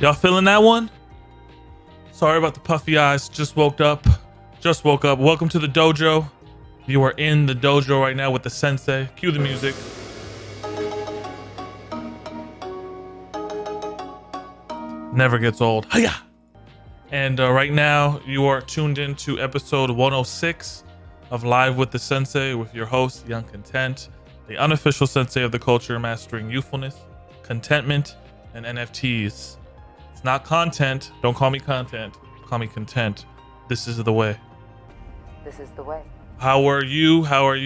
Y'all feeling that one? Sorry about the puffy eyes. Just woke up. Welcome to the dojo. You are in the dojo right now with the sensei. Cue the music. Never gets old. Hiya! And right now you are tuned into episode 106 of Live with the Sensei with your host, Young Content, the unofficial sensei of the culture, mastering youthfulness, contentment, and NFTs. It's not content. Don't call me content. Call me content. This is the way. This is the way. How are you? Super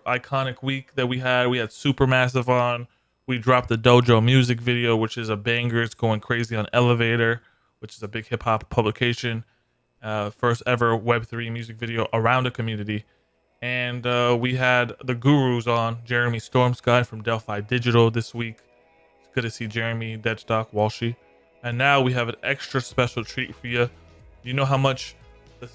iconic week that we had. We had Supermassive on. We dropped the Dojo music video, which is a banger. It's going crazy on Elevator, which is a big hip hop publication. First ever Web3 music video around a community. And we had the gurus on, Jeremy Stormsky from Delphi Digital this week. It's good to see Jeremy, Deadstock, Walshy. And now we have an extra special treat for you. You know how much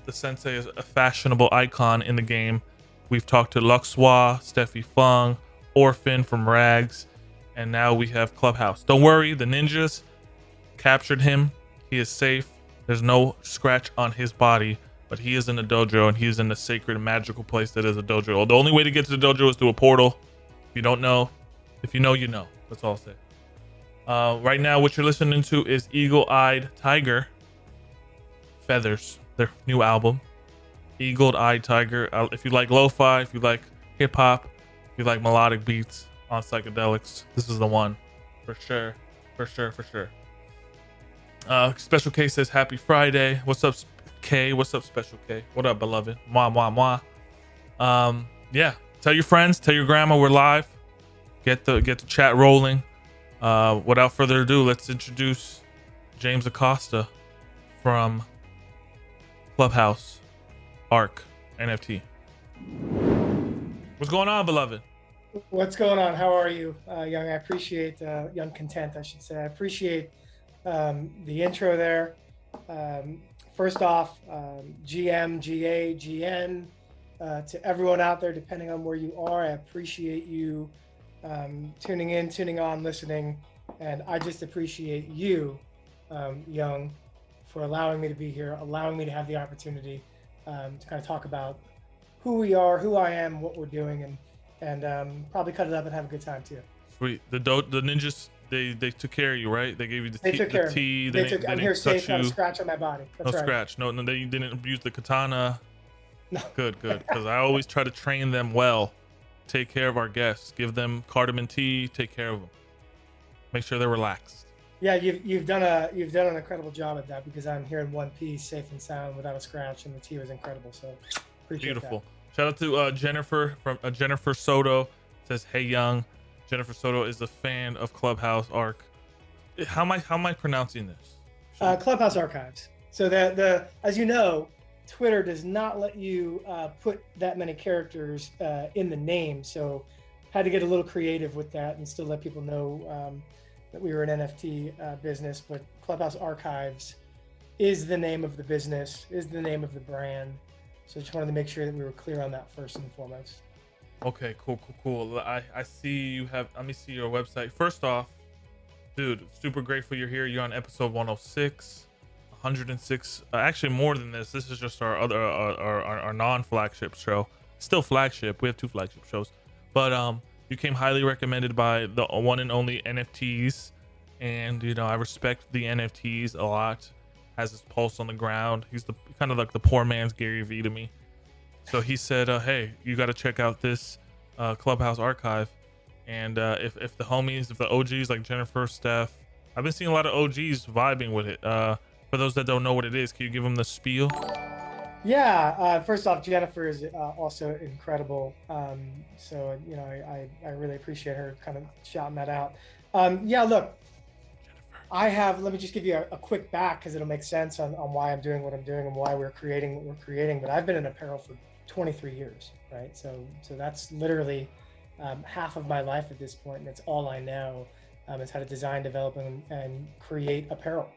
the sensei is a fashionable icon in the game. We've talked to Luxwa, Steffi Fung, Orphan from Rags, and now we have Clubhouse. Don't worry, the ninjas captured him. He is safe. There's no scratch on his body, but he is in the dojo, and he is in the sacred magical place that is a dojo. The only way to get to the dojo is through a portal. If you don't know, if you know, you know. That's all I'll say. Right now, what you're listening to is Eagle-Eyed Tiger, Feathers, their new album. Eagle-Eyed Tiger. If you like lo-fi, if you like hip-hop, if you like melodic beats on psychedelics, this is the one. For sure. Special K says, happy Friday. What's up, K? What's up, Special K? What up, beloved? Mwah. Yeah, tell your friends, tell your grandma we're live. Get the chat rolling. Without further ado, let's introduce James Acosta from ClubhouseArc NFT. What's going on, beloved? What's going on? How are you, Young? I appreciate Young Content, I should say. I appreciate the intro there. First off, GM, GA, GN, To everyone out there, depending on where you are, I appreciate you tuning in, tuning on, listening. And I just appreciate you, Young, for allowing me to be here, allowing me to have the opportunity to kind of talk about who we are, who I am, what we're doing, and probably cut it up and have a good time too. Sweet. The ninjas, they took care of you, right? They gave you the They took care of me. tea. I'm here safe, not a scratch on my body. That's No right. scratch. No, they didn't use the katana. No. Good. Because I always try to train them well. Take care of our guests. Give them cardamom tea. Take care of them. Make sure they're relaxed. Yeah, you've done an incredible job at that, because I'm here in one piece, safe and sound, without a scratch, and the tea was incredible. So appreciate Beautiful. that. Shout out to Jennifer from Jennifer Soto. Says, "Hey Young." Jennifer Soto is a fan of ClubhouseArc. How am I pronouncing this? Clubhouse Archives. So the as you know, Twitter does not let you put that many characters in the name. So had to get a little creative with that and still let people know that we were an NFT business. But Clubhouse Archives is the name of the business, is the name of the brand. So just wanted to make sure that we were clear on that first and foremost. Okay, cool. I see you have. Let me see your website. First off, dude, super grateful you're here. You're on episode 106, 106. Actually, more than this. This is just our other our non-flagship show. Still flagship. We have 2 flagship shows, but you came highly recommended by the one and only NFTs, and I respect the NFTs a lot. Has his pulse on the ground. He's the kind of like the poor man's Gary Vee to me. So he said, hey, you got to check out this Clubhouse archive. And if the homies, if the OGs like Jennifer, Steph, I've been seeing a lot of OGs vibing with it. For those that don't know what it is, can you give them the spiel? Yeah, first off, Jennifer is also incredible. So, I really appreciate her kind of shouting that out. Yeah, look, let me just give you a quick back, because it'll make sense on why I'm doing what I'm doing and why we're creating what we're creating. But I've been in apparel for 23 years, right? So that's literally half of my life at this point, and it's all I know is how to design, develop, and create apparel.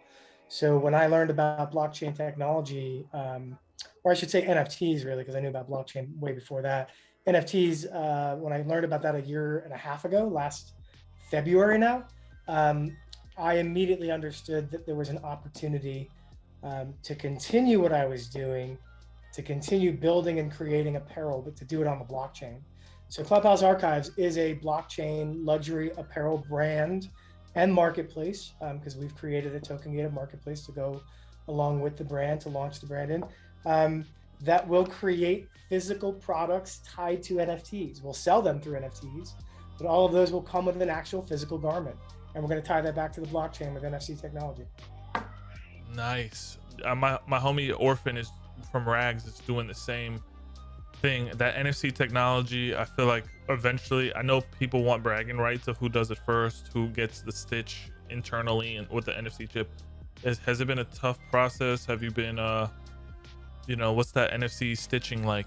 So when I learned about blockchain technology, or I should say NFTs, really, because I knew about blockchain way before that. NFTs, when I learned about that a year and a half ago, last February now, I immediately understood that there was an opportunity to continue what I was doing, to continue building and creating apparel, but to do it on the blockchain. So Clubhouse Archives is a blockchain luxury apparel brand and marketplace, because we've created a token gated marketplace to go along with the brand, to launch the brand in, that will create physical products tied to NFTs. We'll sell them through NFTs, but all of those will come with an actual physical garment. And we're going to tie that back to the blockchain with NFC technology. Nice. My homie Orphan is from Rags. Is doing the same thing. That NFC technology, I feel like eventually, I know people want bragging rights of who does it first, who gets the stitch internally and with the NFC chip. Has it been a tough process? Have you been, what's that NFC stitching like?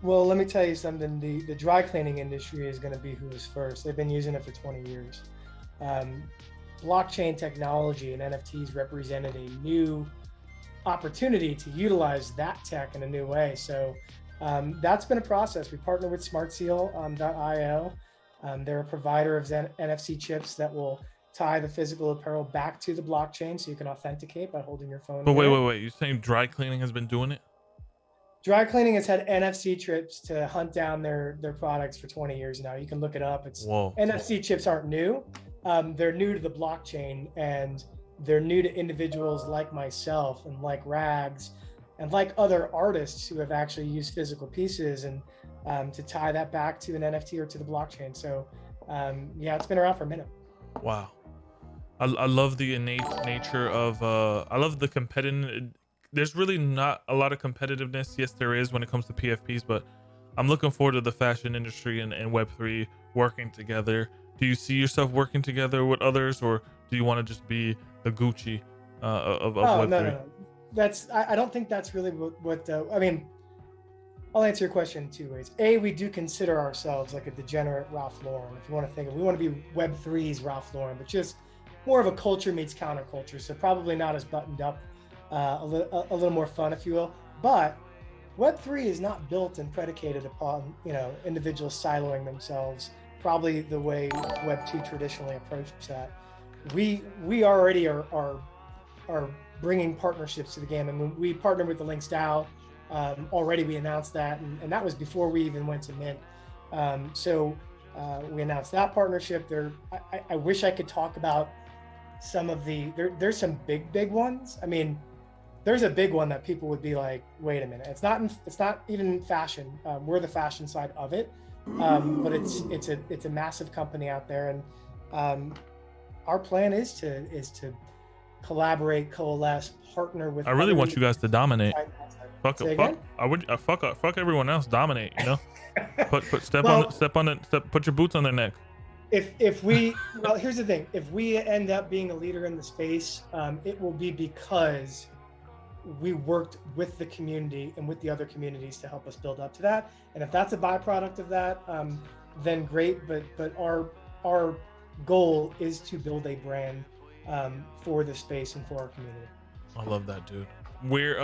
Well, let me tell you something. The dry cleaning industry is going to be who is first. They've been using it for 20 years. Blockchain technology and NFTs represented a new opportunity to utilize that tech in a new way. So that's been a process. We partner with SmartSeal.io. They're a provider of NFC chips that will tie the physical apparel back to the blockchain, so you can authenticate by holding your phone. But wait. You're saying dry cleaning has been doing it? Dry cleaning has had NFC chips to hunt down their products for 20 years now. You can look it up. Whoa. NFC chips aren't new. They're new to the blockchain, and they're new to individuals like myself and like Rags and like other artists who have actually used physical pieces and to tie that back to an NFT or to the blockchain. So yeah, it's been around for a minute. Wow. I love the innate nature of I love the competitive. There's really not a lot of competitiveness. Yes, there is when it comes to PFPs, but I'm looking forward to the fashion industry and Web3 working together. Do you see yourself working together with others, or do you want to just be the Gucci of Web3? No. I don't think that's really what I mean, I'll answer your question in 2 ways. A, we do consider ourselves like a degenerate Ralph Lauren. If you want to think of, we want to be Web3's Ralph Lauren, but just more of a culture meets counterculture. So probably not as buttoned up, a little more fun, if you will. But Web3 is not built and predicated upon, individuals siloing themselves, probably the way Web2 traditionally approached that. We already are bringing partnerships to the game, and when we partnered with the Links DAO, already we announced that, and that was before we even went to mint. We announced that partnership. I wish I could talk about some of there's some big ones. I mean, there's a big one that people would be like, wait a minute, it's not even fashion. We're the fashion side of it, but it's a massive company out there, and our plan is to collaborate, coalesce, partner with. I really want you guys to dominate. Fuck everyone else. Dominate. Put your boots on their neck. Well, here's the thing. If we end up being a leader in the space, it will be because we worked with the community and with the other communities to help us build up to that. And if that's a byproduct of that, then great. But our goal is to build a brand for the space and for our community. I love that, dude. When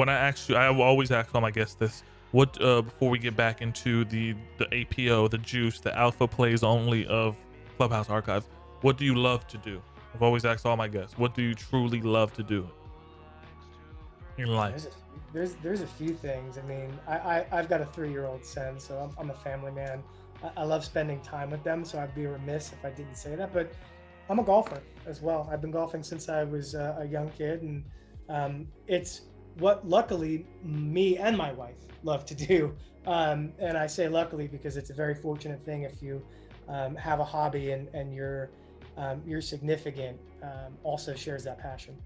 I ask you, I will always ask all my guests this. What before we get back into the APO, the juice, the alpha plays only of Clubhouse Archive, what do you love to do? I've always asked all my guests, what do you truly love to do in life? There's a few things. I mean, I've got a 3-year-old son, so I'm a family man. I love spending time with them, so I'd be remiss if I didn't say that. But I'm a golfer as well. I've been golfing since I was a young kid, and it's what luckily me and my wife love to do. And I say luckily because it's a very fortunate thing if you have a hobby and your significant also shares that passion.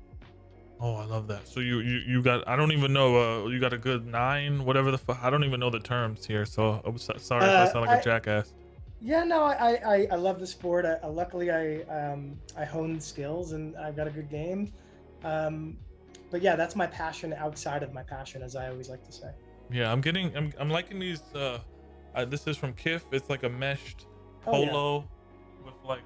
Oh, I love that. So you got, I don't even know, you got a good 9, whatever the fuck. I don't even know the terms here. So I'm sorry if I sound like a jackass. Yeah, no, I love the sport. Luckily I honed skills and I've got a good game. But yeah, that's my passion outside of my passion, as I always like to say. Yeah, I'm liking these. This is from Kif. It's like a meshed polo with like.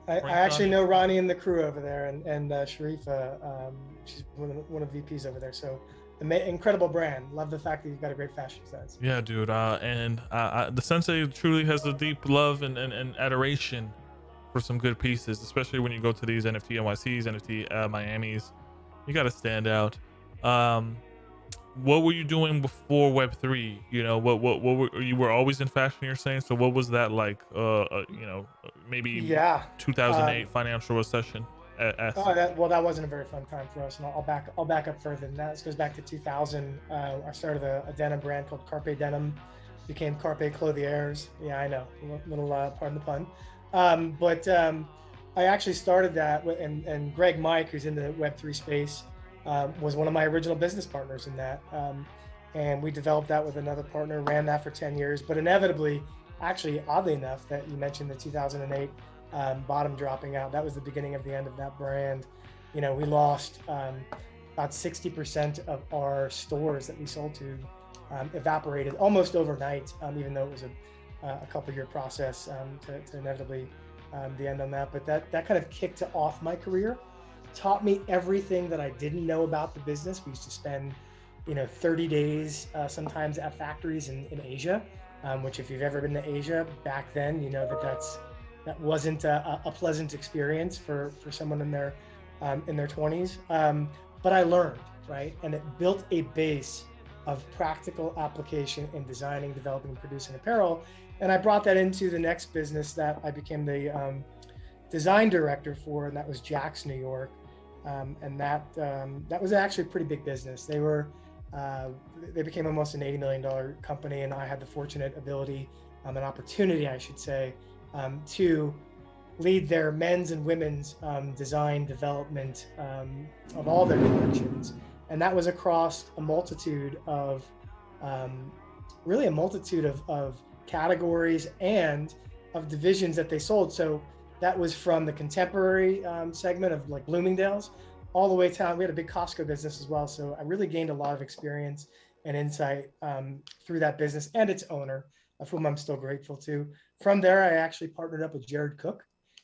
I actually know Ronnie and the crew over there, and Sharifa. She's one of VPs over there. So, incredible brand. Love the fact that you've got a great fashion sense. Yeah, dude. And the Sensei truly has a deep love and adoration for some good pieces, especially when you go to these NFT NYCs, NFT Miamis. You got to stand out. What were you doing before Web3? You were always in fashion, you're saying? So what was that like? Maybe 2008 financial recession. That wasn't a very fun time for us, and I'll back up further than that. This goes back to 2000. I started a denim brand called Carpe Denim, became Carpe Clothiers. Yeah, I know, little pardon the pun. I actually started that, and Greg Mike, who's in the Web3 space, was one of my original business partners in that. And we developed that with another partner, ran that for 10 years. But inevitably, actually, oddly enough, that you mentioned the 2008 bottom dropping out, that was the beginning of the end of that brand. We lost about 60% of our stores that we sold to evaporated almost overnight, even though it was a couple-year process to inevitably the end on that. But that kind of kicked off my career, taught me everything that I didn't know about the business. We used to spend 30 days sometimes at factories in Asia, which if you've ever been to Asia back then, that wasn't a pleasant experience for someone in their 20s. But I learned, right? And it built a base of practical application in designing, developing, and producing apparel. And I brought that into the next business that I became the design director for, and that was Jack's New York. And that was actually a pretty big business. They became almost an $80 million company, and I had the fortunate ability, an opportunity, I should say, to lead their men's and women's design development of all their collections. And that was across a multitude of categories and of divisions that they sold. So that was from the contemporary segment of like Bloomingdale's all the way down. We had a big Costco business as well. So I really gained a lot of experience and insight through that business and its owner, of whom I'm still grateful to. From there, I actually partnered up with Jared Cook.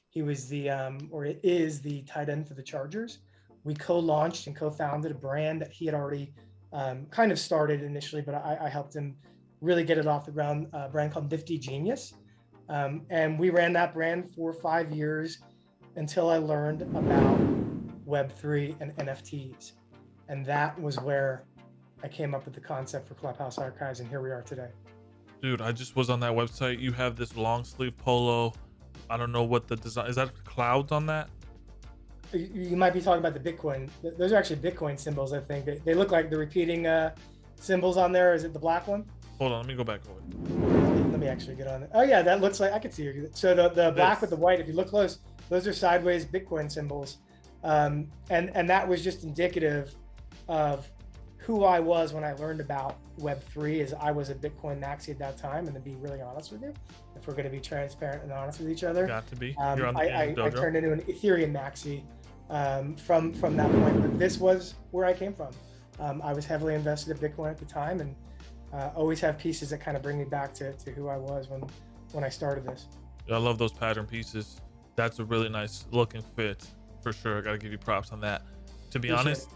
He was is the tight end for the Chargers. We co-launched and co-founded a brand that he had already kind of started initially, but I helped him really get it off the ground, a brand called Nifty Genius. And we ran that brand for 5 years until I learned about Web3 and NFTs. And that was where I came up with the concept for Clubhouse Archives, and here we are today. Dude, I just was on that website. You have this long sleeve polo. I don't know what the design is. That clouds on that? You might be talking about the Bitcoin. Those are actually Bitcoin symbols, I think. They look like the repeating symbols on there. Is it the black one? Hold on, let me go back over. Let me actually get on it. Oh yeah, that looks like, I can see it. So the black with the white, if you look close, those are sideways Bitcoin symbols. And that was just indicative of who I was when I learned about Web3. Is I was a Bitcoin maxi at that time, and to be really honest with you, if we're going to be transparent and honest with each other, got to be. I turned into an Ethereum maxi from that point. But this was where I came from. I was heavily invested in Bitcoin at the time, and always have pieces that kind of bring me back to who I was when I started this. I love those pattern pieces. That's a really nice looking fit for sure. I got to give you props on that. To be honest,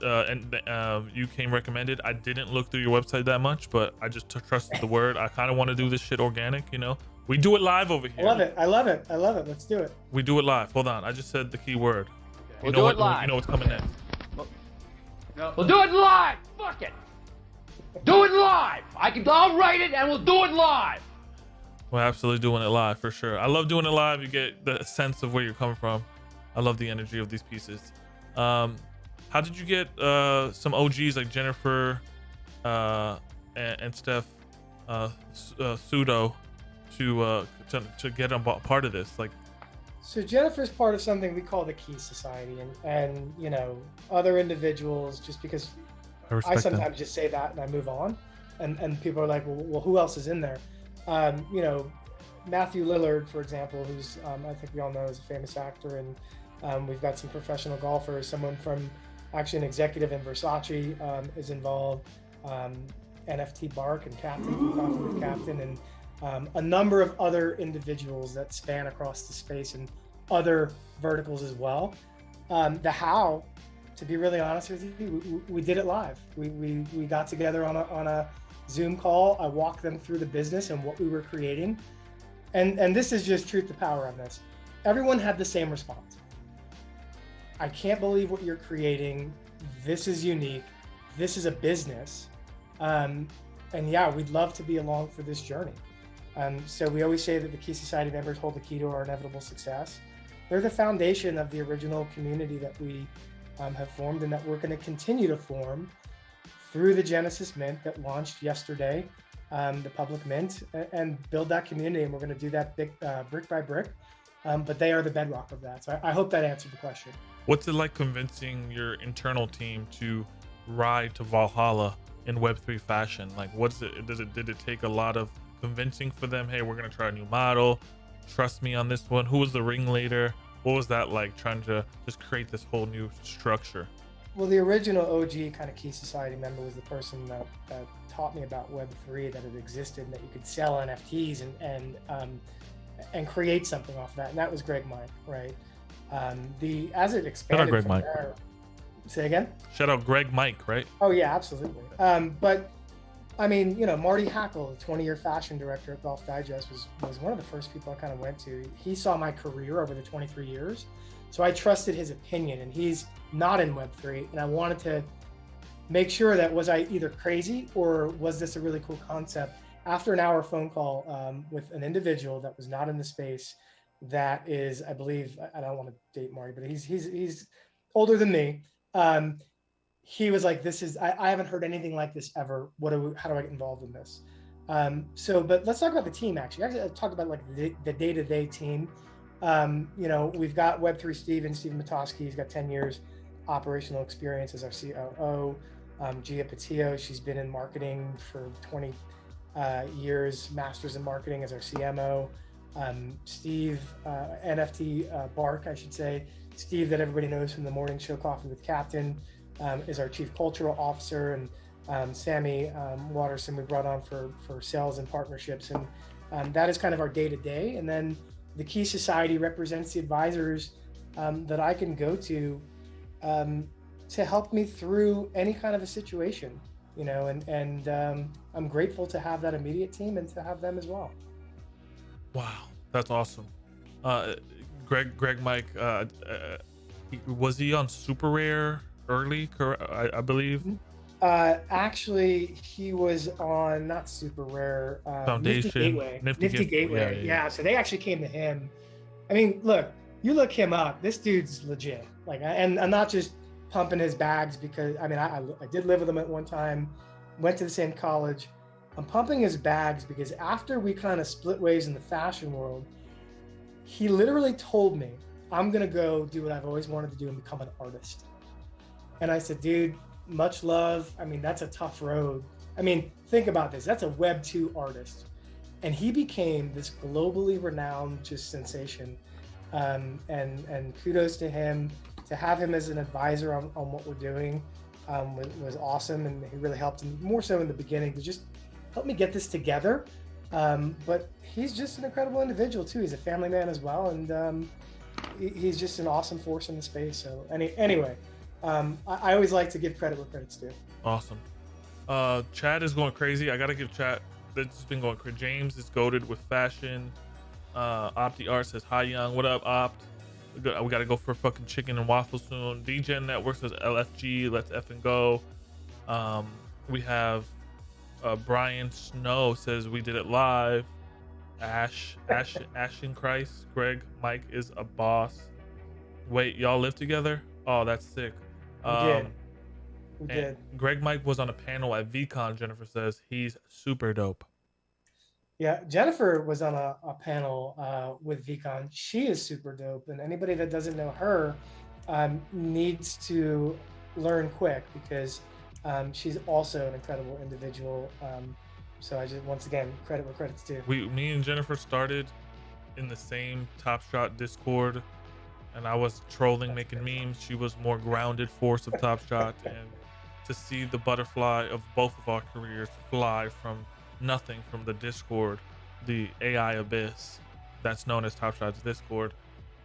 you came recommended. I didn't look through your website that much, but I just trusted the word. I kind of want to do this shit organic, you know. We do it live over here. I love it. Let's do it. We do it live. Hold on, I just said the key word. We'll do it live. You know what's coming next. We'll do it live. Fuck it. Do it live. I'll write it and we'll do it live. We're absolutely doing it live for sure. I love doing it live. You get the sense of where you're coming from. I love the energy of these pieces. How did you get some OGs like Jennifer and Steph Pseudo to get on part of this? Like, so Jennifer's part of something we call the Key Society, and you know, other individuals, just because I sometimes just say that and I move on, and people are like, well, who else is in there? You know, Matthew Lillard, for example, who's I think we all know is a famous actor, and we've got some professional golfers. Someone from actually an executive in Versace is involved. NFT Bark and Captain from Coffee with Captain, and a number of other individuals that span across the space and other verticals as well. The how, to be really honest with you, we did it live. We got together on a Zoom call. I walked them through the business and what we were creating. And this is just truth to power on this. Everyone had the same response. I can't believe what you're creating. This is unique. This is a business. And yeah, we'd love to be along for this journey. So we always say that the Key Society members hold the key to our inevitable success. They're the foundation of the original community that we have formed, and that we're going to continue to form through the Genesis Mint that launched yesterday, the public mint, and build that community. And we're going to do that brick by brick. But they are the bedrock of that. So I hope that answered the question. What's it like convincing your internal team to ride to Valhalla in Web3 fashion? Like, did it take a lot of convincing for them? Hey, we're going to try a new model. Trust me on this one. Who was the ringleader? What was that like, trying to just create this whole new structure? Well, the original OG kind of Key Society member was the person that taught me about Web3, that it existed, and that you could sell NFTs and create something off of that. And that was Greg Mike, right? As it expanded Greg from Mike. there, say again? Shout out Greg Mike, right? Oh yeah, absolutely. But I mean, you know, Marty Hackle, the 20-year fashion director at Golf Digest, was one of the first people I kind of went to. He saw my career over the 23 years. So I trusted his opinion, and he's not in Web3. And I wanted to make sure that, was I either crazy or was this a really cool concept? After an hour phone call with an individual that was not in the space, that is, I believe, I don't want to date Marty, but he's older than me. He was like, I haven't heard anything like this ever. How do I get involved in this? But let's talk about the team, actually. I talked about like the day-to-day team. You know, we've got Web3 Steven Matoski. He's got 10 years operational experience as our COO. Gia Patillo, she's been in marketing for 20 years, masters in marketing as our CMO. Steve, NFT Bark, I should say. Steve, that everybody knows from the morning show Coffee with Captain, is our chief cultural officer, and Sammy Watterson we brought on for sales and partnerships, and that is kind of our day-to-day. And then the Key Society represents the advisors that I can go to to help me through any kind of a situation, you know, and I'm grateful to have that immediate team and to have them as well. Wow, that's awesome. Greg Mike, was he on Super Rare early? I believe. Actually, he was on not Super Rare, Nifty Foundation, Gateway. Nifty Gateway. Yeah, so they actually came to him. I mean, look, you look him up. This dude's legit. Like, and I'm not just pumping his bags because I mean, I did live with him at one time, went to the same college. I'm pumping his bags because after we kind of split ways in the fashion world, he literally told me, I'm gonna go do what I've always wanted to do and become an artist. And I said, dude, much love. I mean, that's a tough road. I mean, think about this. That's a Web 2 artist. And he became this globally renowned just sensation. And kudos to him. To have him as an advisor on what we're doing was awesome. And he really helped, and more so in the beginning, to just help me get this together. But he's just an incredible individual too. He's a family man as well. And he's just an awesome force in the space. So anyway, I always like to give credit where credit's due. Awesome. Chat is going crazy. I gotta give chat. That's just been going crazy. James is goated with fashion. Opti Art says hi Young. What up, Opt? We gotta go for fucking chicken and waffle soon. DGen Network says LFG. Let's effing go. We have Brian Snow says we did it live. Ashen Christ. Greg Mike is a boss. Wait, y'all live together? Oh, that's sick. We did. Greg Mike was on a panel at VCon. Jennifer says he's super dope. Yeah, Jennifer was on a panel with VCon. She is super dope, and anybody that doesn't know her needs to learn quick because she's also an incredible individual. So I just, once again, credit where credit's due. Me and Jennifer started in the same Top Shot Discord, and I was trolling, making memes. She was more grounded force of Top Shot, and to see the butterfly of both of our careers fly from nothing, from the Discord, the AI abyss that's known as Top Shot's Discord,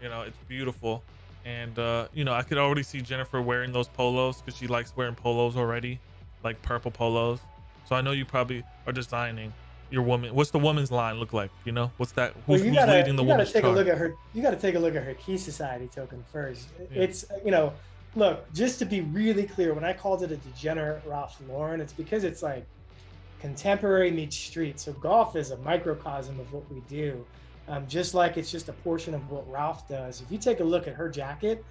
you know, it's beautiful. And you know, I could already see Jennifer wearing those polos because she likes wearing polos already, like purple polos. So I know you probably are designing your woman. What's the woman's line look like? You know, what's that? Who's leading the woman's take chart? a look at her. You got to take a look at her Key Society token first. Yeah. It's, you know, look, just to be really clear, when I called it a degenerate Ralph Lauren, it's because it's like contemporary meets street. So golf is a microcosm of what we do. Just like it's just a portion of what Ralph does. If you take a look at her jacket,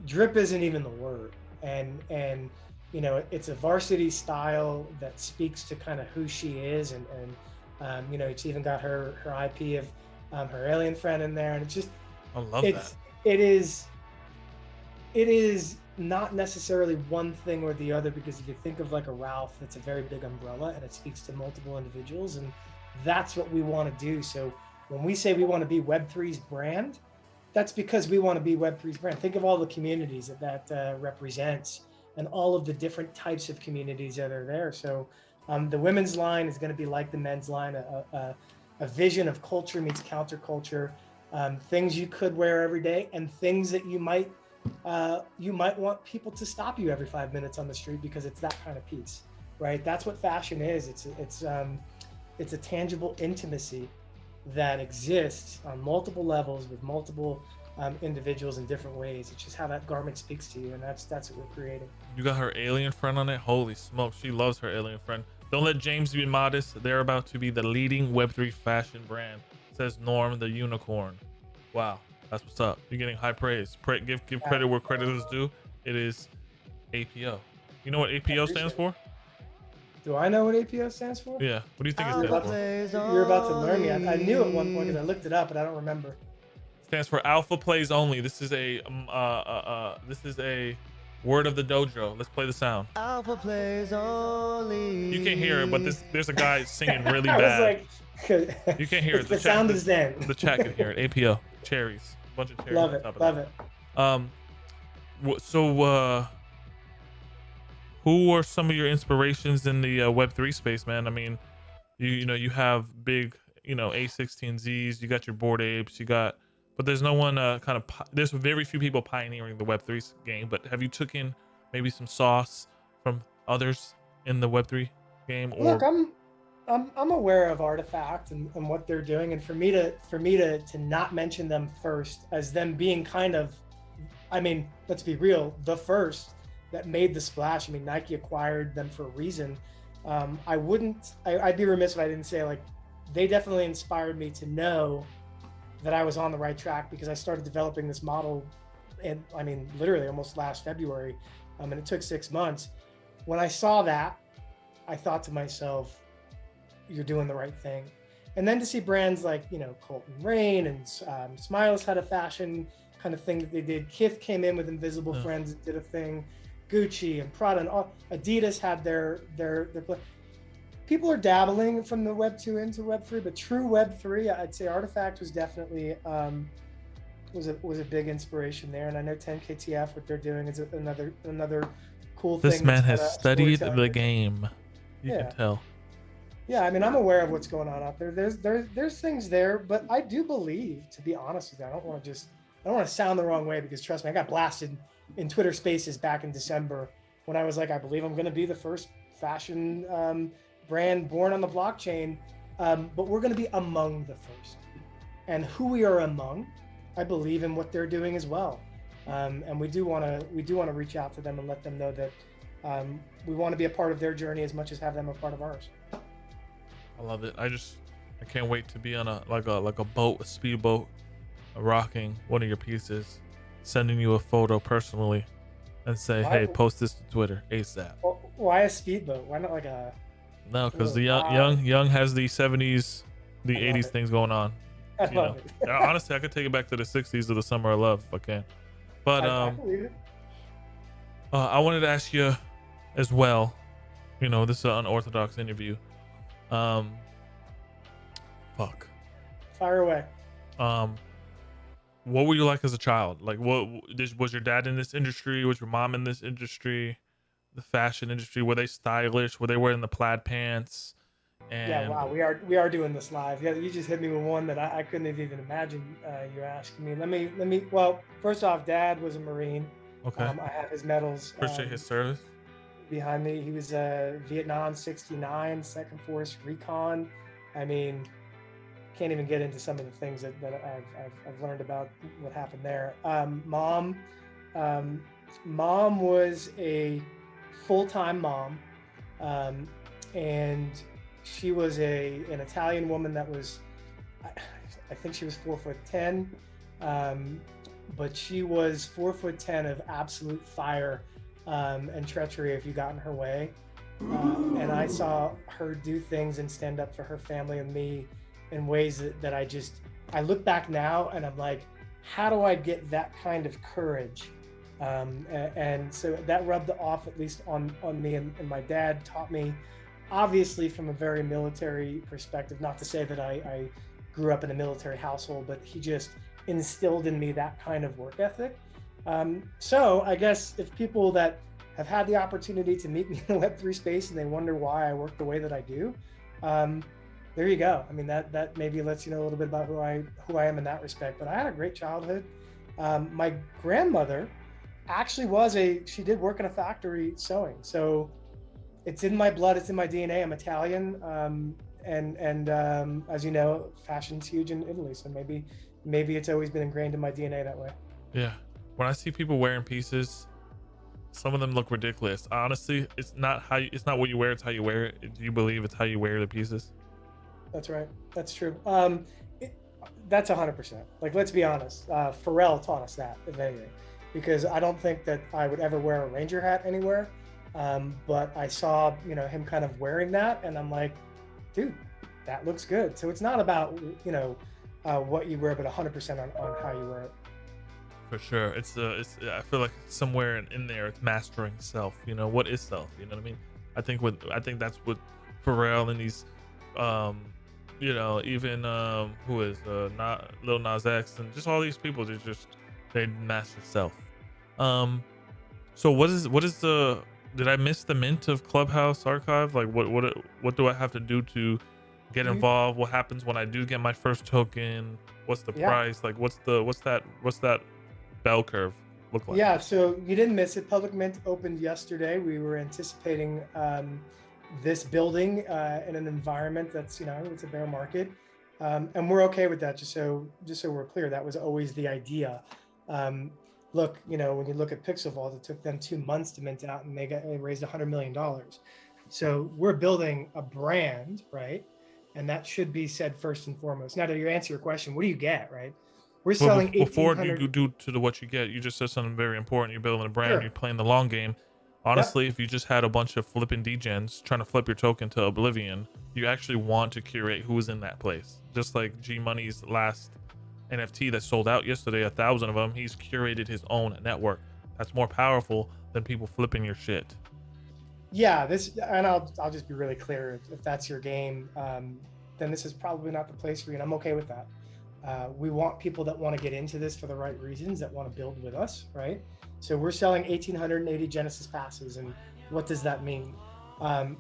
drip isn't even the word. And you know, it's a varsity style that speaks to kind of who she is. And you know, it's even got her IP of her alien friend in there. And it's just, I love that. It is not necessarily one thing or the other, because if you think of like a Ralph, it's a very big umbrella and it speaks to multiple individuals, and that's what we want to do. So when we say we want to be Web3's brand, that's because we want to be Web3's brand. Think of all the communities that represents, and all of the different types of communities that are there. So the women's line is going to be like the men's line, a vision of culture meets counterculture, things you could wear every day, and things that you might want people to stop you every 5 minutes on the street because it's that kind of piece, right? That's what fashion is. It's a tangible intimacy that exists on multiple levels with multiple individuals in different ways. It's just how that garment speaks to you, and that's what we're creating. You got her alien friend on it? Holy smoke, she loves her alien friend. Don't let James be modest. They're about to be the leading Web3 fashion brand, says Norm the Unicorn. Wow, that's what's up. You're getting high praise. Give credit where credit is due. It is APO. You know what APO stands for? Do I know what APO stands for? Yeah. What do you think it stands for? You're about to learn me. I knew at one point because I looked it up, but I don't remember. It stands for Alpha Plays Only. This is a word of the dojo. Let's play the sound. Alpha Plays Only. You can't hear it, but there's a guy singing really I bad. was like, You can't hear it. The sound is then. The chat can hear it. APO. Cherries. A bunch of cherries. Love on it. top of Love that. it. So who are some of your inspirations in the Web3 space, man? I mean, you know, you have big, you know, A16Zs, you got your Bored Apes, you got but there's no one there's very few people pioneering the Web3 game. But have you taken maybe some sauce from others in the Web3 game? Or Look, I'm aware of Artifact and what they're doing, and for me to not mention them first as them being kind of, I mean, let's be real, the first that made the splash. I mean, Nike acquired them for a reason. I'd be remiss if I didn't say, like, they definitely inspired me to know that I was on the right track, because I started developing this model, and I mean, literally almost last February, and it took 6 months. When I saw that, I thought to myself, you're doing the right thing. And then to see brands like, you know, Colton Rain and Smiles had a fashion kind of thing that they did. Kith came in with Invisible Friends and did a thing. Gucci and Prada and all, Adidas had their people are dabbling from the Web 2 into Web 3, but true Web 3, I'd say Artifact was definitely was a big inspiration there. And I know 10KTF, what they're doing is another cool thing. This man has studied the game. You can tell. Yeah, I mean, I'm aware of what's going on out there. There's things there, but I do believe, to be honest with you, I don't want to sound the wrong way, because trust me, I got blasted in Twitter Spaces back in December when I was like, I believe I'm going to be the first fashion brand born on the blockchain, but we're going to be among the first. And who we are among, I believe in what they're doing as well. And we do want to reach out to them and let them know that we want to be a part of their journey as much as have them a part of ours. I love it. I can't wait to be on a boat, a speedboat, rocking one of your pieces, sending you a photo personally, and say, hey, post this to Twitter ASAP. Why a speedboat? Why not like a? No, because the young has the 70s, the 80s things going on. I love it. Honestly, I could take it back to the 60s of the summer of love if I can. But I believe it. I wanted to ask you as well. You know, this is an unorthodox interview. Fire away. What were you like as a child? Like, was your dad in this industry? Was your mom in this industry? The fashion industry? Were they stylish? Were they wearing the plaid pants? And yeah, wow, we are doing this live. Yeah, you just hit me with one that I couldn't have even imagined you asking me. Let me. Well, first off, Dad was a Marine. Okay. I have his medals. Appreciate his service. Behind me, he was Vietnam '69, Second Force Recon. I mean, can't even get into some of the things that I've learned about what happened there. Mom was a full-time mom, and she was an Italian woman that was, I think she was 4'10", but she was 4'10" of absolute fire and treachery if you got in her way. And I saw her do things and stand up for her family and me in ways that I look back now and I'm like, how do I get that kind of courage? And so that rubbed off, at least on me. And my dad taught me, obviously from a very military perspective, not to say that I grew up in a military household, but he just instilled in me that kind of work ethic. So I guess if people that have had the opportunity to meet me in the Web3 space and they wonder why I work the way that I do, there you go. I mean, that maybe lets you know a little bit about who I am in that respect. But I had a great childhood. My grandmother actually she did work in a factory sewing. So it's in my blood, it's in my DNA. I'm Italian. And as you know, fashion's huge in Italy. So maybe it's always been ingrained in my DNA that way. Yeah. When I see people wearing pieces, some of them look ridiculous. Honestly, it's not what you wear, it's how you wear it. Do you believe it's how you wear the pieces? That's right. That's true. That's 100%. Like, let's be honest. Pharrell taught us that, if anything, because I don't think that I would ever wear a Ranger hat anywhere. But I saw, him kind of wearing that, and I'm like, dude, that looks good. So it's not about, what you wear, but 100% on how you wear it. For sure. I feel like somewhere in there, it's mastering self. What is self? You know what I mean? I think that's what Pharrell and these, even who is not Lil Nas X and just all these people, they master self. So what is did I miss the mint of Clubhouse Archive? Like what do I have to do to get involved? What happens when I do get my first token? What's the price? Like, what's that bell curve look like? Yeah, so you didn't miss it. Public Mint opened yesterday. We were anticipating this building in an environment that's, it's a bear market. And we're okay with that, just so we're clear. That was always the idea. Look, when you look at Pixel Vault, it took them 2 months to mint out, and they raised $100 million. So we're building a brand, right? And that should be said first and foremost. Now, to answer your question, what do you get, right? We're selling before you do to what you get. You just said something very important. You're building a brand. You're playing the long game. Honestly, if you just had a bunch of flipping degens trying to flip your token to oblivion, you actually want to curate who's in that place. Just like G Money's last NFT that sold out yesterday, 1,000 of them, he's curated his own network. That's more powerful than people flipping your shit. Yeah, and I'll just be really clear. If that's your game, then this is probably not the place for you, and I'm okay with that. We want people that want to get into this for the right reasons, that want to build with us, right? So we're selling 1,880 Genesis passes, and what does that mean?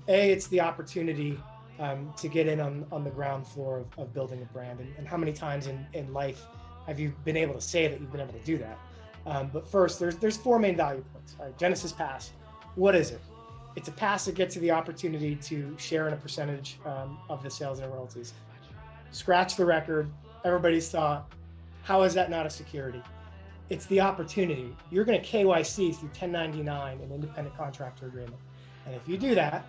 It's the opportunity to get in on the ground floor of building a brand. And how many times in life have you been able to say that you've been able to do that? But first, there's 4 main value points. All right, Genesis Pass, what is it? It's a pass that gets you the opportunity to share in a percentage of the sales and royalties. Scratch the record. Everybody's thought, how is that not a security? It's the opportunity. You're going to KYC through 1099, an independent contractor agreement. And if you do that,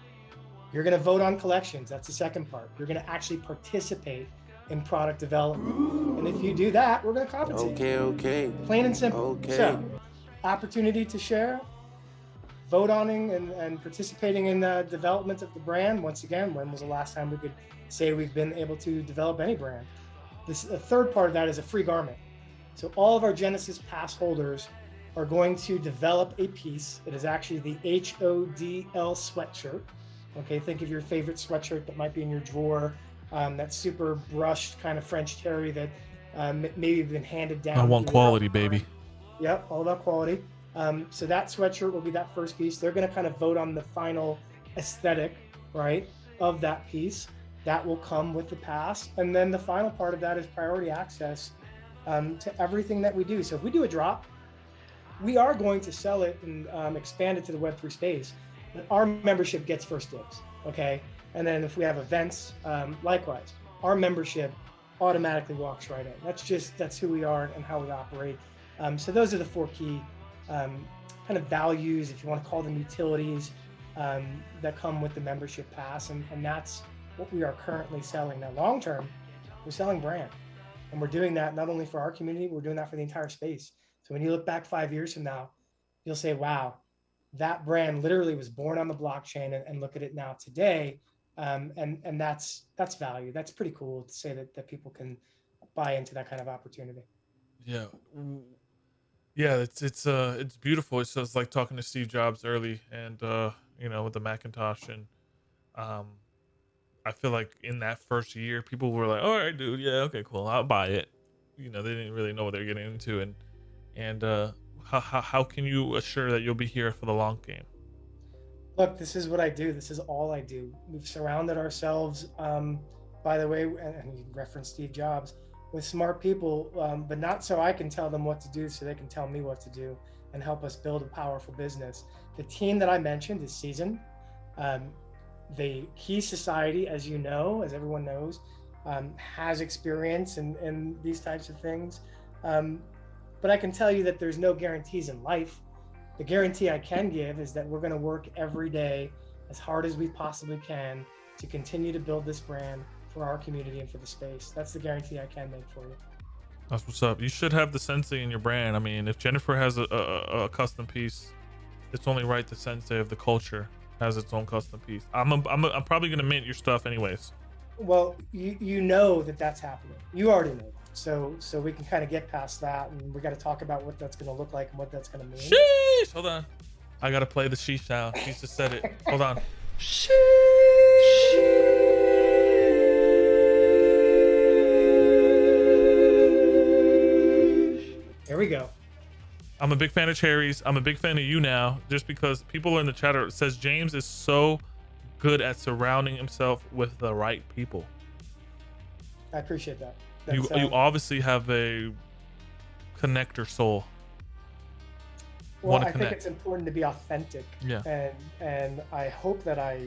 you're going to vote on collections. That's the second part. You're going to actually participate in product development. And if you do that, we're going to compensate. Okay. Plain and simple. Okay. So, opportunity to share, vote on and participating in the development of the brand. Once again, when was the last time we could say we've been able to develop any brand? The third part of that is a free garment. So all of our Genesis Pass holders are going to develop a piece. It is actually the HODL sweatshirt. Okay, think of your favorite sweatshirt that might be in your drawer, that super brushed kind of French terry that maybe been handed down. I want quality, baby. Yep, all about quality. So that sweatshirt will be that first piece. They're going to kind of vote on the final aesthetic, right, of that piece. That will come with the pass. And then the final part of that is priority access to everything that we do. So if we do a drop, we are going to sell it and expand it to the Web3 space, but our membership gets first dibs, okay? And then if we have events, likewise, our membership automatically walks right in. That's who we are and how we operate. So those are the 4 key kind of values, if you want to call them utilities, that come with the membership pass. And that's what we are currently selling. Now, long term, we're selling brand. And we're doing that not only for our community, we're doing that for the entire space. So when you look back 5 years from now, you'll say, wow, that brand literally was born on the blockchain, and look at it now today. And that's value. That's pretty cool to say that people can buy into that kind of opportunity. Yeah. It's beautiful. It's just like talking to Steve Jobs early and with the Macintosh, and I feel like in that first year, people were like, all right, dude, yeah, okay, cool, I'll buy it. They didn't really know what they're getting into. And how can you assure that you'll be here for the long game? Look, this is what I do. This is all I do. We've surrounded ourselves, by the way, and you referenced Steve Jobs, with smart people, but not so I can tell them what to do, so they can tell me what to do and help us build a powerful business. The team that I mentioned is seasoned. The Key Society, as you know, as everyone knows, has experience in these types of things. But I can tell you that there's no guarantees in life. The guarantee I can give is that we're going to work every day as hard as we possibly can to continue to build this brand for our community and for the space. That's the guarantee I can make for you. That's what's up. You should have the Sensei in your brand. I mean, if Jennifer has a custom piece, it's only right the Sensei of the culture has its own custom piece. I'm probably gonna mint your stuff anyways. Well, you know that's happening. You already know. So we can kind of get past that, and we got to talk about what that's gonna look like and what that's gonna mean. Sheesh! Hold on. I gotta play the sheesh sound. She just said it. Hold on. Sheesh! There we go. I'm a big fan of cherries. I'm a big fan of you now, just because people in the chat says James is so good at surrounding himself with the right people. I appreciate that. You obviously have a connector soul. Well, Wanna I think connect. it's important to be authentic. Yeah. And I hope that I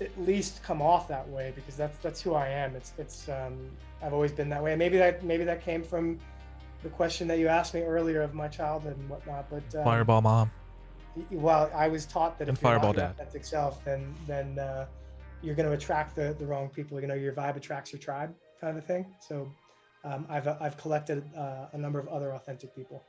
at least come off that way, because that's who I am. It's I've always been that way. Maybe that came from the question that you asked me earlier of my childhood and whatnot. But Fireball mom. well, I was taught that And if you're not Fireball your dad. authentic self, then you're going to attract the wrong people. You know, your vibe attracts your tribe, kind of a thing. So I've collected a number of other authentic people.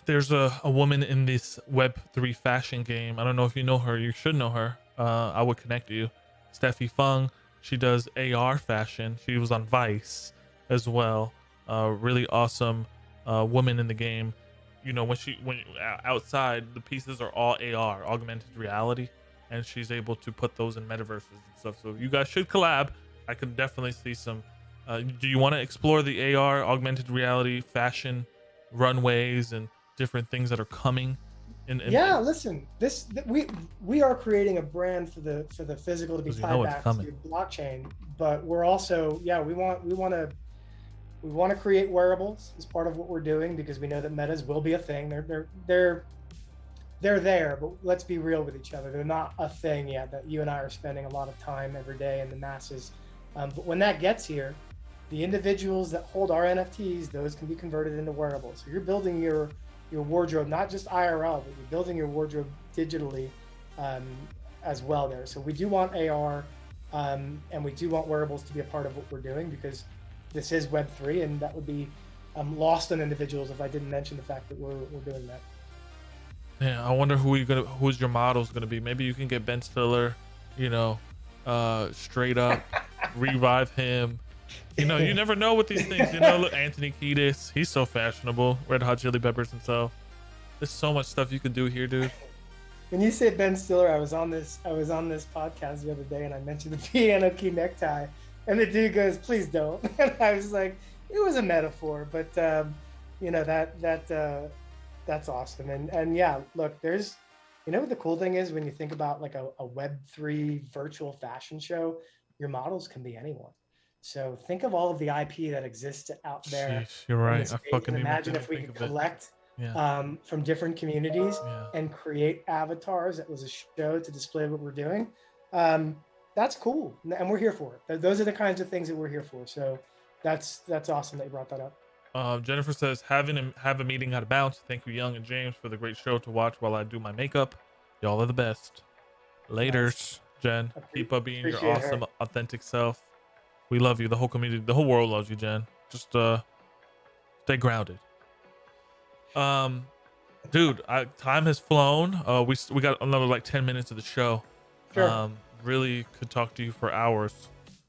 There's a woman in this Web3 fashion game. I don't know if you know her. You should know her. I would connect you. Steffi Fung. She does AR fashion. She was on Vice as well. Really awesome woman in the game. You know, when outside, the pieces are all AR, augmented reality, and she's able to put those in metaverses and stuff. So you guys should collab. I could definitely see some. Do you want to explore the AR, augmented reality, fashion runways, and different things that are coming? Yeah, listen, we are creating a brand for the physical to be tied back to blockchain, but we're also we want to create wearables as part of what we're doing, because we know that metas will be a thing. They're there, but let's be real with each other. They're not a thing yet that you and I are spending a lot of time every day in the masses. But when that gets here, the individuals that hold our NFTs, those can be converted into wearables. So you're building your wardrobe, not just IRL, but you're building your wardrobe digitally as well there. So we do want AR and we do want wearables to be a part of what we're doing, because this is Web3, and that would be lost on individuals if I didn't mention the fact that we're doing that. Yeah, I wonder who's your model's gonna be. Maybe you can get Ben Stiller, you know, straight up revive him. You know, you never know with these things. You know, look, Anthony Kiedis, he's so fashionable. Red Hot Chili Peppers himself. There's so much stuff you can do here, dude. When you say Ben Stiller, I was on this podcast the other day, and I mentioned the piano key necktie, and the dude goes, "Please don't." And I was like, it was a metaphor, but you know, that's awesome. And yeah, look, there's, you know what the cool thing is, when you think about like a Web3 virtual fashion show, your models can be anyone. So think of all of the IP that exists out there. Sheesh, you're right. I fucking imagine if we could collect from different communities and create avatars that was a show to display what we're doing. That's cool, and we're here for it. Those are the kinds of things that we're here for. So that's awesome that you brought that up. Jennifer says, have a meeting out of bounds. Thank you, Young and James, for the great show to watch while I do my makeup. Y'all are the best. Laters, nice. Jen. Keep up being your awesome, authentic self. We love you. The whole community, the whole world loves you, Jen. Just stay grounded. Dude, time has flown. We got another like 10 minutes of the show. Sure. Really could talk to you for hours.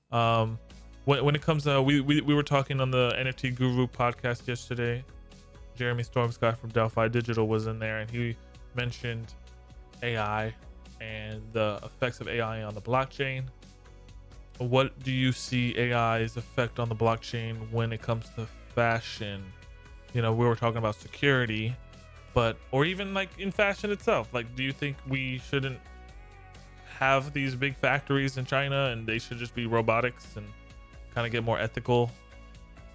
When it comes to we were talking on the NFT Guru podcast yesterday. Jeremy Stormsky from Delphi Digital was in there, and he mentioned AI and the effects of AI on the blockchain. What do you see AI's effect on the blockchain when it comes to fashion? You know, we were talking about security, or even like in fashion itself. Like, do you think we shouldn't have these big factories in China and they should just be robotics and kind of get more ethical?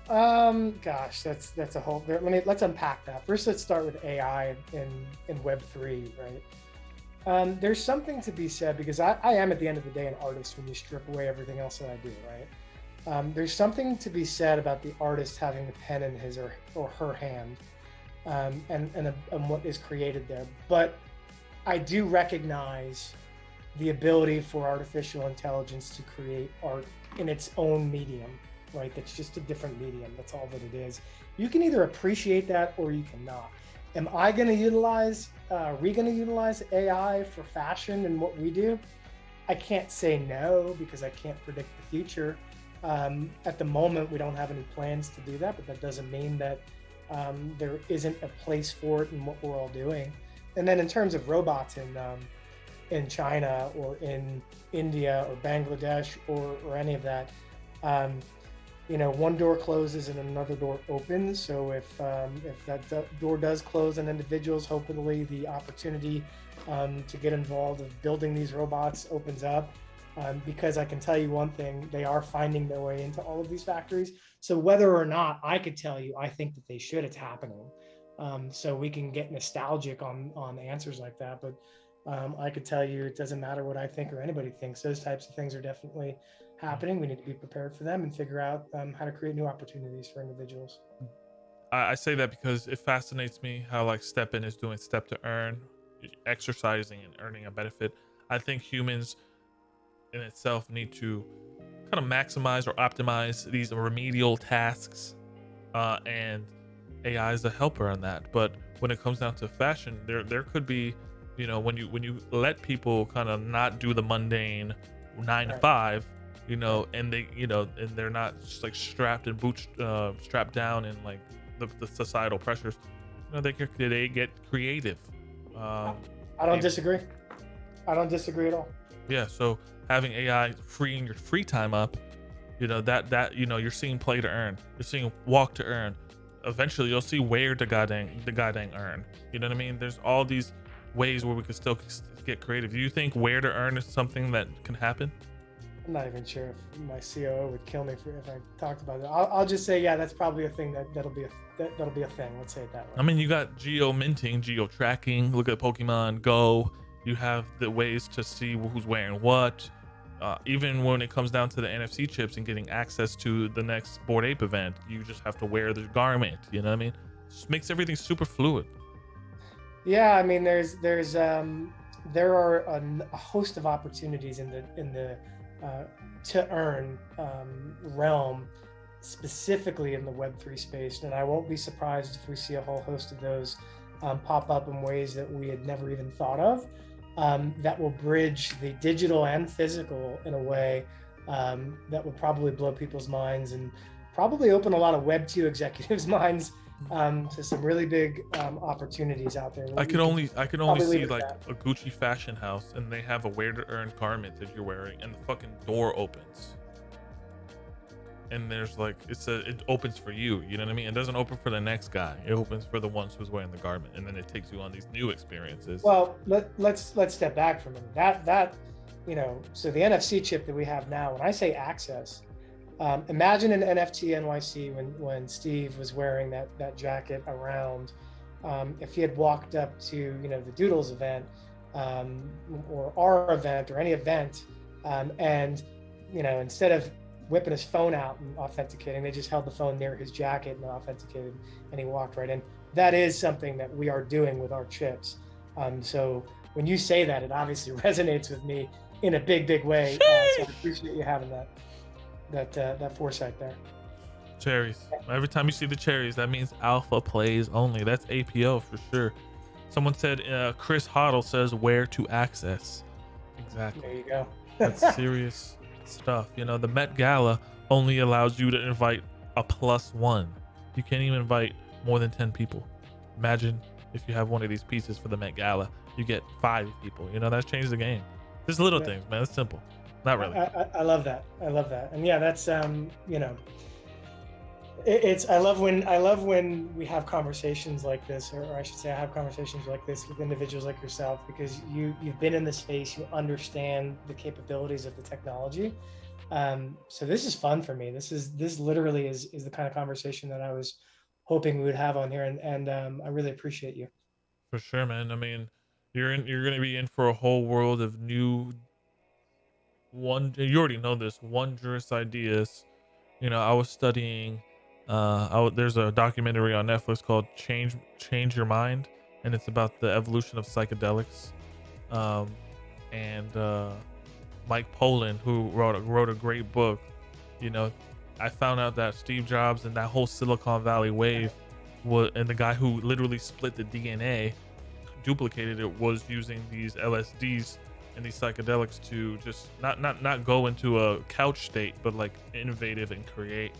Gosh, that's a whole. Let's unpack that. First, let's start with AI in Web3, right? There's something to be said, because I am at the end of the day an artist when you strip away everything else that I do, right? There's something to be said about the artist having the pen in his or her hand, and what is created there. But I do recognize the ability for artificial intelligence to create art in its own medium, right? That's just a different medium. That's all that it is. You can either appreciate that or you cannot. Am I going to utilize, are we going to utilize AI for fashion and what we do? I can't say no, because I can't predict the future. At the moment, we don't have any plans to do that, but that doesn't mean that there isn't a place for it in what we're all doing. And then in terms of robots in China or in India or Bangladesh or any of that, you know, one door closes and another door opens. So if that door does close on individuals, hopefully the opportunity to get involved of building these robots opens up. because I can tell you one thing, they are finding their way into all of these factories. So whether or not I could tell you, I think that they should, it's happening. So we can get nostalgic on answers like that. But I could tell you, it doesn't matter what I think or anybody thinks. Those types of things are definitely happening. We need to be prepared for them and figure out how to create new opportunities for individuals. I say that because it fascinates me how like STEPN is doing step to earn, exercising and earning a benefit. I think humans in itself need to kind of maximize or optimize these remedial tasks, and AI is a helper on that. But when it comes down to fashion, there could be, you know, when you let people kind of not do the mundane 9 to 5, you know, and they, you know, and they're not just like strapped down in like the societal pressures, you know, they get creative. I don't disagree. I don't disagree at all. Yeah, so having AI freeing your free time up, you know, that you know, you're seeing play to earn, you're seeing walk to earn. Eventually, you'll see where the goddamn earn. You know what I mean? There's all these ways where we can still get creative. Do you think where to earn is something that can happen? I'm not even sure if my COO would kill me if I talked about it. I'll just say, yeah, that's probably a thing that'll be a thing. Let's say it that way. I mean, you got geo minting, geo tracking. Look at Pokemon Go. You have the ways to see who's wearing what. Even when it comes down to the NFC chips and getting access to the next Bored Ape event, you just have to wear the garment. You know what I mean? Just makes everything super fluid. Yeah, I mean, there are a host of opportunities in the to earn realm, specifically in the Web3 space, and I won't be surprised if we see a whole host of those pop up in ways that we had never even thought of. That will bridge the digital and physical in a way that will probably blow people's minds and probably open a lot of Web2 executives' minds to some really big opportunities out there. I can only see like a Gucci fashion house and they have a where to earn garment that you're wearing and the fucking door opens. And there's like it opens for you, you know what I mean? It doesn't open for the next guy. It opens for the ones who's wearing the garment, and then it takes you on these new experiences. Well, let's step back from it. That you know, so the NFC chip that we have now, when I say access, imagine an NFT NYC when Steve was wearing that jacket around. If he had walked up to, you know, the Doodles event or our event or any event, and, you know, instead of whipping his phone out and authenticating, they just held the phone near his jacket and authenticated, and he walked right in. That is something that we are doing with our chips. So when you say that, it obviously resonates with me in a big way. So I appreciate you having that foresight there. Cherries. Every time you see the cherries, that means alpha plays only. That's APO for sure. Someone said, Chris Hoddle says where to access. Exactly. There you go. That's serious stuff. You know, the Met Gala only allows you to invite a +1. You can't even invite more than 10 people. Imagine if you have one of these pieces for the Met Gala, you get 5 people. You know, that's changed the game. Just little things, man. It's simple. Not really. I love that. I love that. And yeah, that's you know, I love when we have conversations like this, or I should say I have conversations like this with individuals like yourself, because you've been in the space, you understand the capabilities of the technology. So this is fun for me. This literally is the kind of conversation that I was hoping we would have on here, and I really appreciate you. For sure, man. I mean, you're going to be in for a whole world of new you already know this, wondrous ideas. You know, I was studying there's a documentary on Netflix called Change Your Mind, and it's about the evolution of psychedelics. And Mike Pollan, who wrote a great book, you know, I found out that Steve Jobs and that whole Silicon Valley wave and the guy who literally split the DNA, duplicated it, was using these LSDs and these psychedelics to just not go into a couch state, but like innovative and create.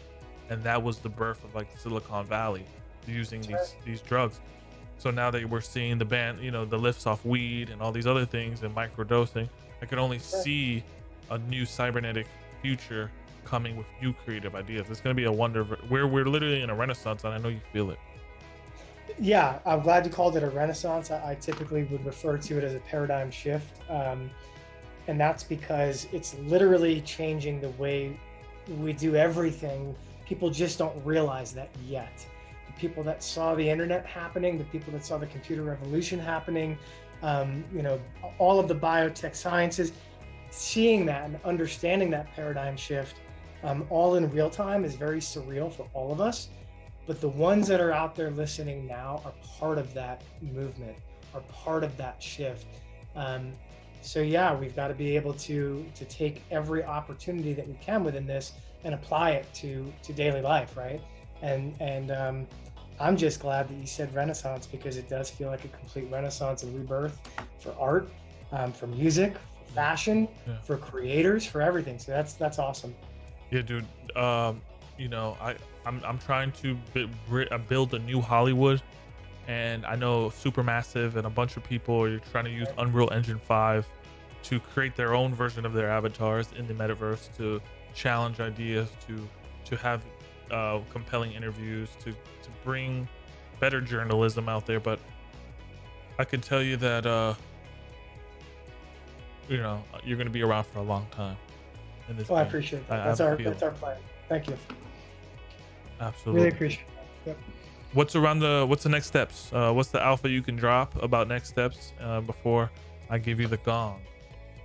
And that was the birth of like Silicon Valley, using these drugs. So now that we're seeing the ban, you know, the lifts off weed and all these other things and microdosing, I can only see a new cybernetic future coming with new creative ideas. It's going to be a wonder. We're literally in a renaissance, and I know you feel it. Yeah, I'm glad you called it a renaissance. I typically would refer to it as a paradigm shift. And that's because it's literally changing the way we do everything. People just don't realize that yet. The people that saw the internet happening, the people that saw the computer revolution happening, you know, all of the biotech sciences, seeing that and understanding that paradigm shift all in real time is very surreal for all of us. But the ones that are out there listening now are part of that movement, are part of that shift. So yeah, we've got to be able to take every opportunity that we can within this and apply it to daily life, right? And I'm just glad that you said Renaissance, because it does feel like a complete Renaissance and rebirth for art, for music, for fashion, for creators, for everything. So that's awesome. Yeah, dude. You know, I'm trying to build a new Hollywood, and I know Supermassive and a bunch of people are trying to use Unreal Engine 5 to create their own version of their avatars in the metaverse, to challenge ideas, to have compelling interviews, to bring better journalism out there. But I can tell you that you know, you're going to be around for a long time in this I game. appreciate that. That's our plan. Thank you. Absolutely. Really appreciate it. Yep. What's the next steps? What's the alpha you can drop about next steps before I give you the gong?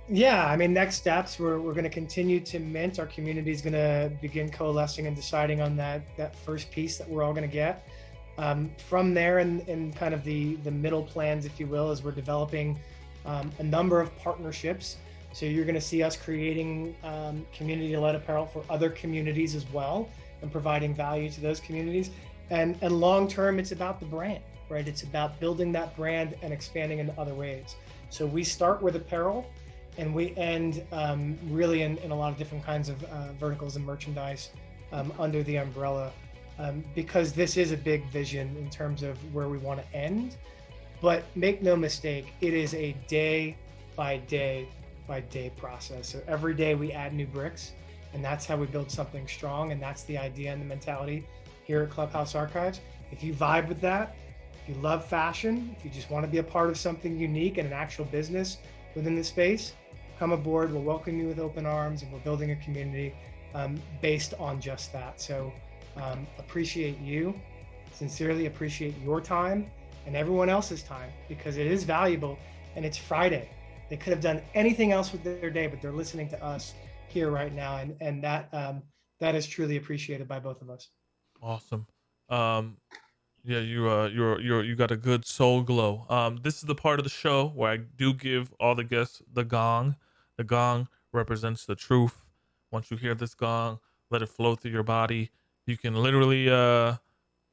Yeah, I mean, next steps, we're going to continue to mint. Our community is going to begin coalescing and deciding on that first piece that we're all going to get. From there, and kind of the middle plans, if you will, as we're developing a number of partnerships. So you're going to see us creating community-led apparel for other communities as well, and providing value to those communities. And long term, it's about the brand, right? It's about building that brand and expanding in other ways. So we start with apparel, and we end really in a lot of different kinds of verticals and merchandise under the umbrella, because this is a big vision in terms of where we want to end. But make no mistake, it is a day by day by day process. So every day we add new bricks, and that's how we build something strong. And that's the idea and the mentality here at Clubhouse Archives. If you vibe with that, if you love fashion, if you just want to be a part of something unique and an actual business within the space, come aboard. We'll welcome you with open arms, and we're building a community based on just that. So appreciate you, sincerely appreciate your time and everyone else's time, because it is valuable, and it's Friday. They could have done anything else with their day, but they're listening to us here right now, and that is truly appreciated by both of us. Awesome. Yeah, you got a good soul glow. This is the part of the show where I do give all the guests the gong. The gong represents the truth. Once you hear this gong, let it flow through your body. You can literally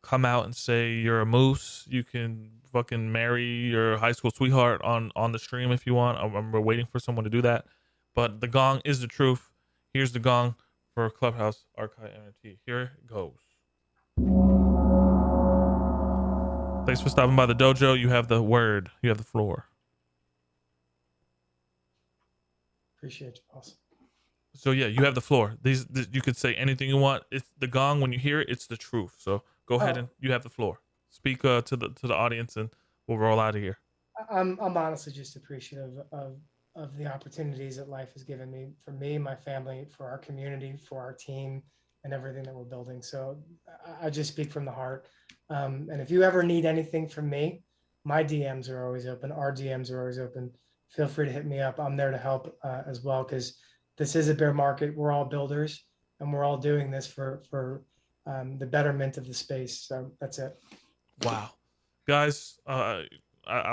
come out and say you're a moose. You can fucking marry your high school sweetheart on the stream if you want. We're waiting for someone to do that. But the gong is the truth. Here's the gong for Clubhouse Archive NFT. Here it goes. Thanks for stopping by the dojo. You have the word. You have the floor. Appreciate you, boss. So yeah, you have the floor. These you could say anything you want. It's the gong. When you hear it, it's the truth. So go ahead and you have the floor. Speak to the audience, and we'll roll out of here. I'm honestly just appreciative of the opportunities that life has given me, for me, my family, for our community, for our team, and everything that we're building. So I just speak from the heart. And if you ever need anything from me, my DMs are always open. Our DMs are always open. Feel free to hit me up. I'm there to help as well, because this is a bear market. We're all builders, and we're all doing this for the betterment of the space. So that's it. Wow, guys, I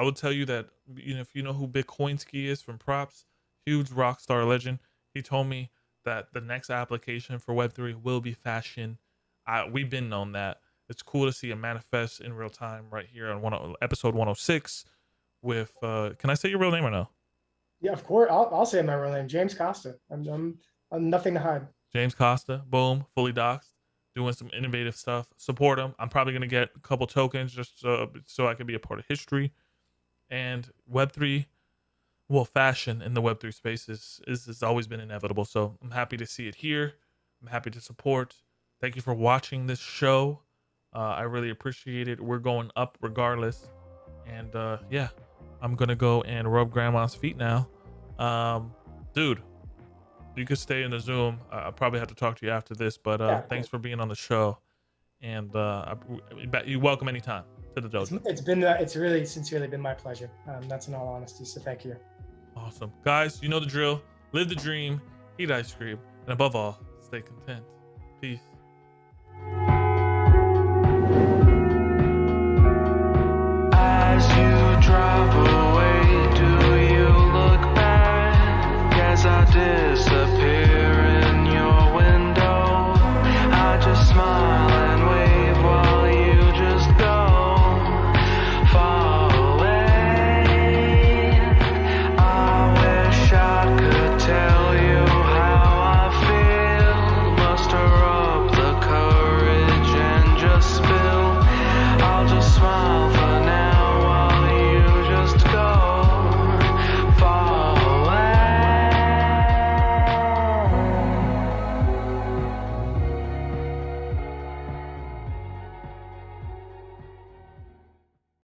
will tell you that, you know, if you know who Bitcoinski is from Props, huge rock star legend, he told me that the next application for Web3 will be fashion. We've been known that. It's cool to see it manifest in real time right here on episode 106 with, can I say your real name or no? Yeah, of course. I'll say my real name, James Costa. I'm nothing to hide. James Costa, boom, fully doxed, doing some innovative stuff. Support him. I'm probably gonna get a couple tokens just so I can be a part of history. And Web3, well, fashion in the Web3 space is always been inevitable. So I'm happy to see it here. I'm happy to support. Thank you for watching this show. I really appreciate it. We're going up regardless. And yeah, I'm gonna go and rub grandma's feet now. dude, you could stay in the Zoom. I'll probably have to talk to you after this, but thanks for being on the show. And you're welcome anytime to the dojo. It's really sincerely been my pleasure. That's in all honesty. So thank you. Awesome. Guys, you know the drill. Live the dream, eat ice cream, and above all, stay content. Peace.